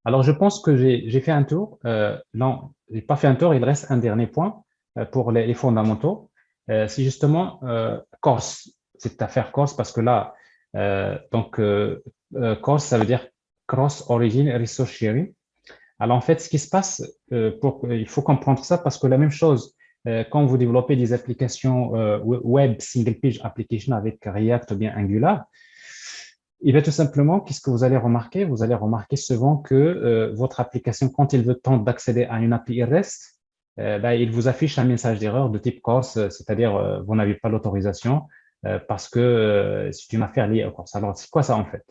Alors, je pense que j'ai fait un tour. Non, j'ai pas fait un tour. Il reste un dernier point pour les fondamentaux. C'est justement Corse, cette affaire Corse, parce que là, Corse, ça veut dire Cross Origin Resource Sharing. Alors, en fait, ce qui se passe, il faut comprendre ça parce que la même chose, quand vous développez des applications web single page application avec React ou bien Angular, il va tout simplement, qu'est-ce que vous allez remarquer? Vous allez remarquer souvent que votre application, quand il veut tenter d'accéder à une API REST, ben, il vous affiche un message d'erreur de type Corse, c'est-à-dire vous n'avez pas l'autorisation parce que c'est une affaire liée au Corse. Alors, c'est quoi ça en fait?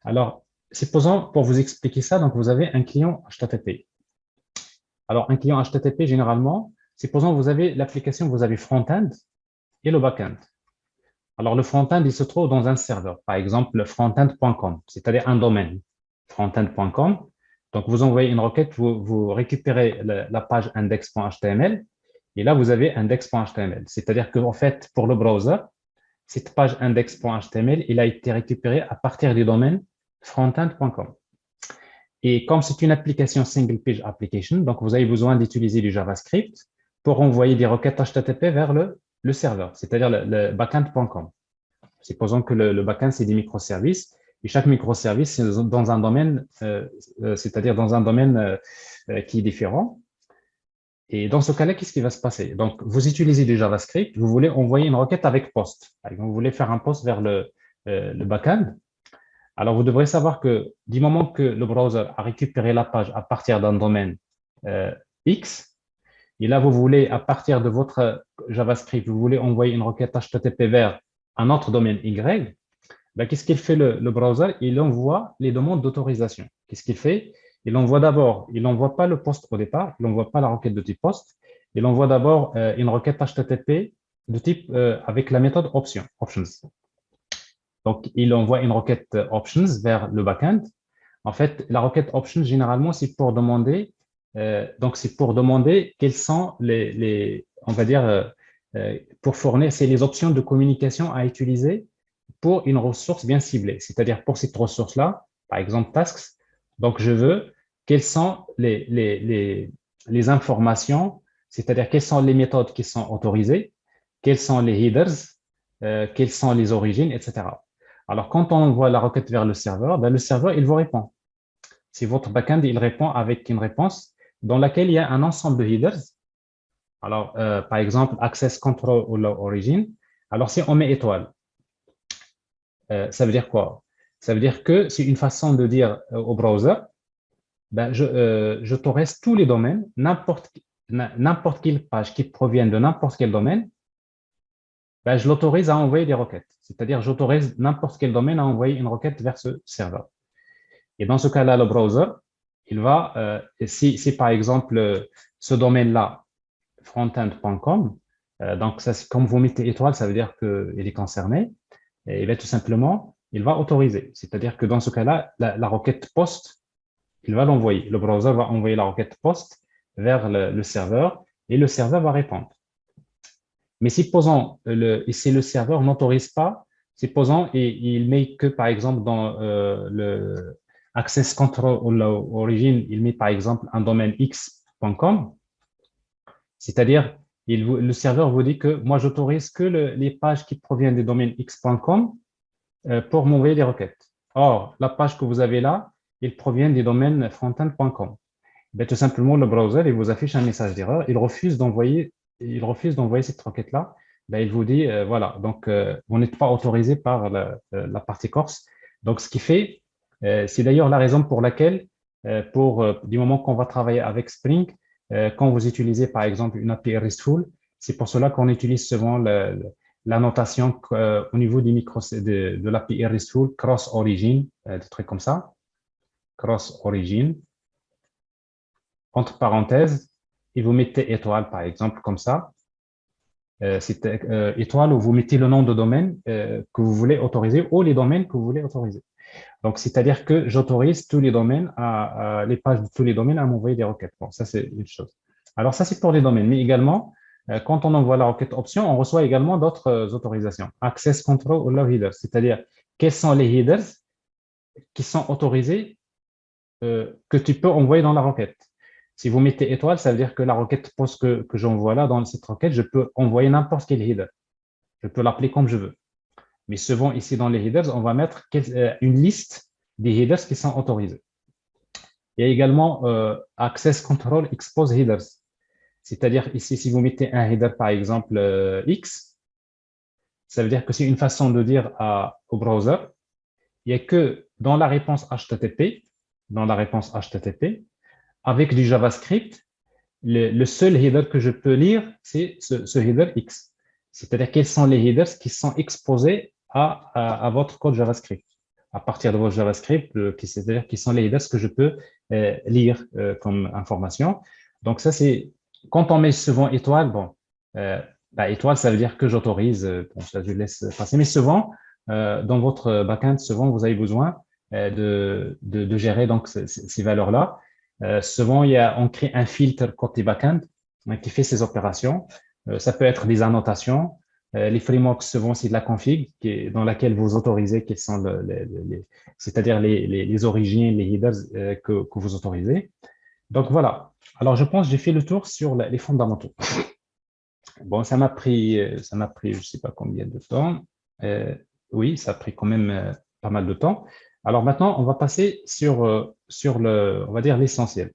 Alors, supposons, pour vous expliquer ça, donc vous avez un client HTTP. Alors, un client HTTP, généralement, supposons vous avez l'application, vous avez front-end et le back-end. Alors, le front-end, il se trouve dans un serveur, par exemple, frontend.com, c'est-à-dire un domaine, frontend.com. Donc, vous envoyez une requête, vous récupérez la page index.html, et là, vous avez index.html. C'est-à-dire qu'en fait, pour le browser, cette page index.html, il a été récupéré à partir du domaine frontend.com. Et comme c'est une application single page application, donc vous avez besoin d'utiliser du JavaScript pour envoyer des requêtes HTTP vers le serveur, c'est-à-dire le backend.com. Supposons que le backend, c'est des microservices, et chaque microservice, c'est dans un domaine, c'est-à-dire dans un domaine qui est différent. Et dans ce cas-là, qu'est-ce qui va se passer? Donc, vous utilisez du JavaScript, vous voulez envoyer une requête avec post. Par exemple, vous voulez faire un post vers le backend. Alors, vous devrez savoir que du moment que le browser a récupéré la page à partir d'un domaine euh, X, et là, vous voulez, à partir de votre JavaScript, vous voulez envoyer une requête HTTP vers un autre domaine Y, ben, qu'est-ce qu'il fait le browser? Il envoie les demandes d'autorisation. Qu'est-ce qu'il fait? Il envoie d'abord, il n'envoie pas le post au départ, il n'envoie pas la requête de type post, il envoie d'abord une requête HTTP de type avec la méthode options. Donc, il envoie une requête options vers le backend. En fait, la requête options, généralement, c'est pour demander, c'est pour demander quelles sont on va dire, pour fournir, c'est les options de communication à utiliser pour une ressource bien ciblée. C'est-à-dire pour cette ressource-là, par exemple tasks, donc je veux quelles sont les informations, c'est-à-dire quelles sont les méthodes qui sont autorisées, quels sont les headers, quelles sont les origines, etc. Alors, quand on envoie la requête vers le serveur, ben, le serveur, il vous répond. Si votre backend, il répond avec une réponse dans laquelle il y a un ensemble de headers. Alors, par exemple, access control ou origin. Alors, si on met étoile, ça veut dire quoi? Ça veut dire que c'est une façon de dire au browser, ben, j'autorise tous les domaines, n'importe quelle page qui provient de n'importe quel domaine, ben, je l'autorise à envoyer des requêtes. C'est-à-dire, j'autorise n'importe quel domaine à envoyer une requête vers ce serveur. Et dans ce cas-là, le browser, il va, si par exemple ce domaine-là, frontend.com, donc ça, comme vous mettez étoile, ça veut dire qu'il est concerné, et il va tout simplement, il va autoriser. C'est-à-dire que dans ce cas-là, la requête post, il va l'envoyer. Le browser va envoyer la requête post vers le serveur et le serveur va répondre. Mais supposons, si le serveur n'autorise pas, supposons, il met que, par exemple, dans le access control ou origin, il met, par exemple, un domaine x.com, c'est-à-dire, le serveur vous dit que moi, j'autorise que les pages qui proviennent du domaine x.com pour m'envoyer des requêtes. Or, la page que vous avez là, il provient du domaine frontend.com. Ben, tout simplement, le browser, il vous affiche un message d'erreur. Il refuse d'envoyer cette requête-là. Ben, il vous dit, voilà, donc vous n'êtes pas autorisé par la partie Corse. Donc, ce qui fait, c'est d'ailleurs la raison pour laquelle, du moment qu'on va travailler avec Spring, quand vous utilisez par exemple une API RESTful, c'est pour cela qu'on utilise souvent la notation au niveau des micros de l'API RESTful, cross-origin, des trucs comme ça, cross-origin entre parenthèses, et vous mettez étoile, par exemple, comme ça. C'est étoile où vous mettez le nom de domaine que vous voulez autoriser ou les domaines que vous voulez autoriser. Donc, c'est-à-dire que j'autorise tous les domaines, les pages de tous les domaines à m'envoyer des requêtes. Bon, ça, c'est une chose. Alors, ça, c'est pour les domaines. Mais également, quand on envoie la requête option, on reçoit également d'autres autorisations. Access control ou low headers, c'est-à-dire quels sont les headers qui sont autorisés que tu peux envoyer dans la requête. Si vous mettez étoile, ça veut dire que la requête post que j'envoie là, dans cette requête, je peux envoyer n'importe quel header. Je peux l'appeler comme je veux. Mais souvent, ici, dans les headers, on va mettre une liste des headers qui sont autorisés. Il y a également Access Control Expose Headers. C'est-à-dire ici, si vous mettez un header, par exemple, X, ça veut dire que c'est une façon de dire au browser, il n'y a que dans la réponse HTTP, avec du JavaScript, le seul header que je peux lire, c'est ce header X. C'est-à-dire quels sont les headers qui sont exposés à votre code JavaScript. À partir de votre JavaScript, c'est-à-dire qui sont les headers que je peux lire comme information. Donc ça, c'est quand on met souvent étoile, bon, étoile, ça veut dire que j'autorise, bon, ça, je laisse passer. Mais souvent, dans votre backend, souvent, vous avez besoin de gérer donc ces valeurs-là. Souvent, on crée un filtre côté backend qui fait ces opérations. Ça peut être des annotations. Les frameworks, souvent, c'est de la config dans laquelle vous autorisez quels sont c'est-à-dire les origines, les headers que vous autorisez. Donc voilà. Alors, je pense que j'ai fait le tour sur les fondamentaux. Bon, je ne sais pas combien de temps. Oui, ça a pris quand même pas mal de temps. Alors maintenant, on va passer sur on va dire l'essentiel.